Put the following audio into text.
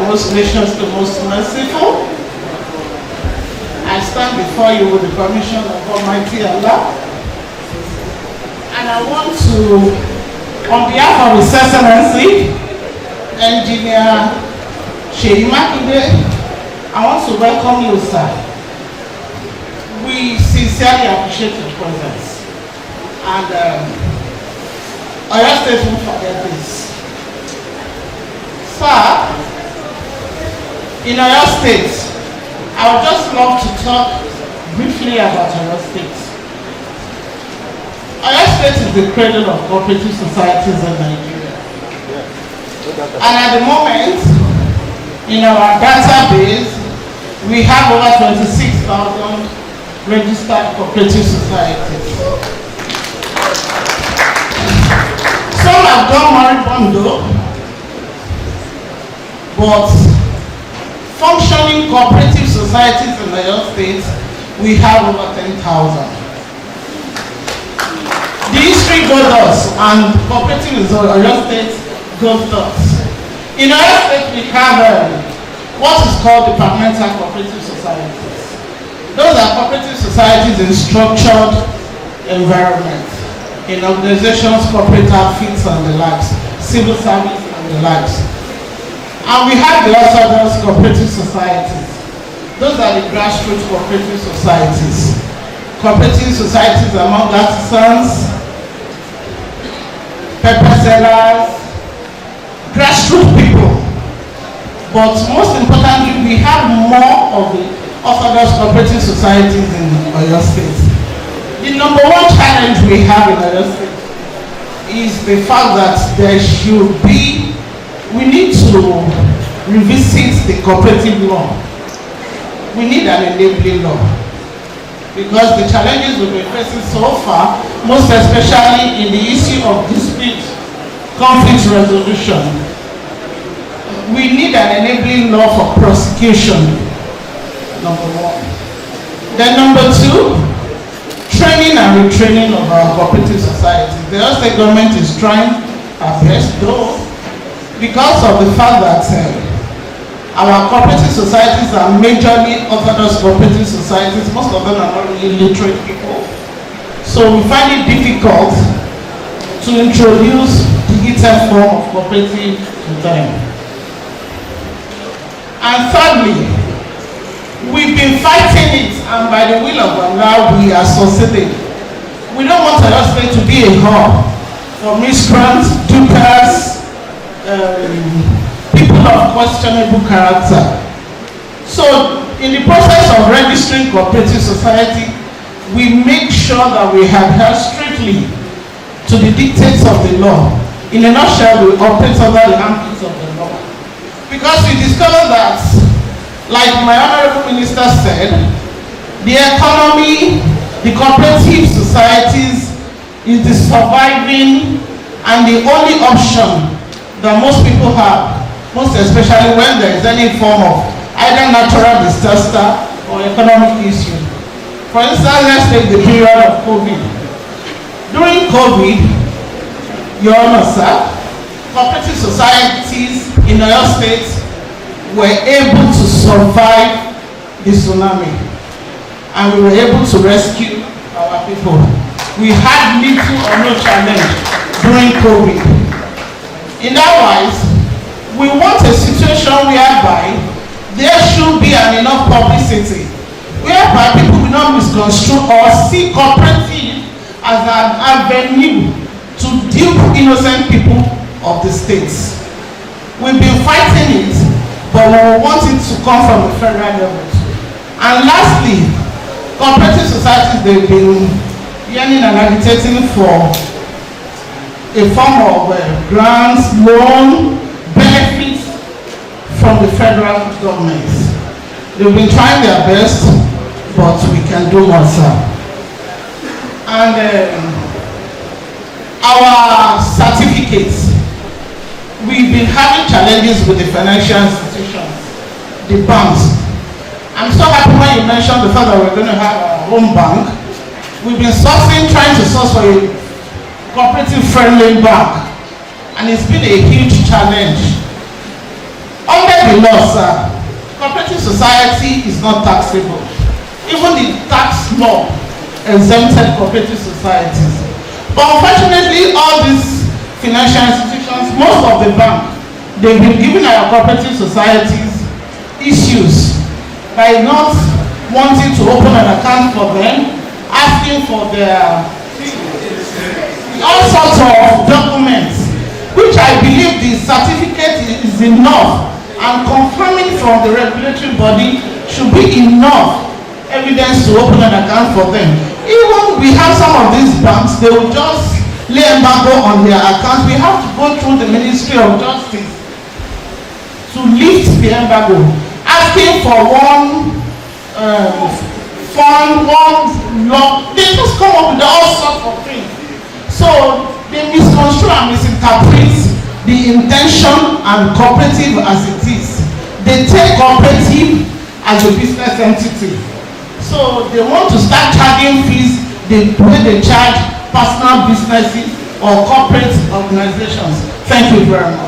most gracious, the most merciful. I stand before you with the permission of Almighty Allah. And I want to, on behalf of His Excellency, Engineer Seyi Makinde, I want to welcome you, sir. We sincerely appreciate your presence. And Oyo State won't forget this. Sir, in Oyo State, I would just love to talk briefly about Oyo State. Oyo State is the cradle of cooperative societies in Nigeria. And at the moment, in our database, we have over 26,000 registered cooperative societies. Some have gone moribundo, but functioning cooperative societies in Oyo State, we have over 10,000. The history goes us, and cooperative in Oyo State goes us. In Oyo State, we have what is called departmental cooperative societies. Those are cooperative societies in structured environments, in organizations, corporate outfits and the likes, civil service and the likes. And we have the orthodox cooperative societies. Those are the grassroots cooperative societies. Cooperative societies among artisans, pepper sellers, grassroots people. But most importantly, we have more of the orthodox cooperative societies in Oyo State. The number one challenge we have in Oyo State is the fact that there should be, we need to revisit the cooperative law. We need an enabling law, because the challenges we've been facing so far, most especially in the issue of dispute conflict resolution, we need an enabling law for prosecution, number one. Then number two, training and retraining of our cooperative societies. The Oyo State government is trying our best, though, because of the fact that our cooperative societies are majorly orthodox cooperative societies. Most of them are not really literate people. So we find it difficult to introduce the digital form of cooperative to them. And thirdly, we've been fighting it, and by the will of Allah, we are succeeding. We don't want Oyo State to be a hub for miscreants, dupers, people of questionable character. So, in the process of registering cooperative society, we make sure that we adhere strictly to the dictates of the law. In a nutshell, we operate under the ambit of the law. Because we discovered that, like my honorable minister said, the economy, the cooperative societies is the surviving and the only option that most people have, most especially when there is any form of either natural disaster or economic issue. For instance, let's take the period of COVID. During COVID, Your Honor, sir, cooperative societies in Oyo State were able to survive the tsunami, and we were able to rescue our people. We had little or no challenge during COVID. In that wise, we want a situation whereby there should be enough publicity, whereby people will not misconstrue or see cooperative as an avenue to dupe innocent people of the states. We've been fighting it, but we want it to come from the federal level. And lastly, cooperative societies, they've been yearning and agitating for a form of grants, loan, benefits from the federal government. They've been trying their best, but we can do more, sir. And our certificates, we've been having challenges with the financial institutions, the banks. I'm so happy when you mentioned the fact that we're going to have our own bank. We've been sourcing, trying to source for a cooperative friendly bank, and it's been a huge challenge. Under the law, sir, cooperative society is not taxable. Even the tax law exempted cooperative societies. But unfortunately, all these financial institutions, most of the banks, they've been giving our cooperative societies issues by not wanting to open an account for them, asking for their all sorts of documents, which I believe the certificate is enough, and confirming from the regulatory body should be enough evidence to open an account for them. Even we have some of these banks, they will just lay embargo on their accounts. We have to go through the Ministry of Justice to lift the embargo, asking for one fund, one law. They just come up with all sorts of things. So they misconstrue and misinterpret the intention and cooperative as it is. They take cooperative as a business entity. So they want to start charging fees the way they charge personal businesses or corporate organizations. Thank you very much.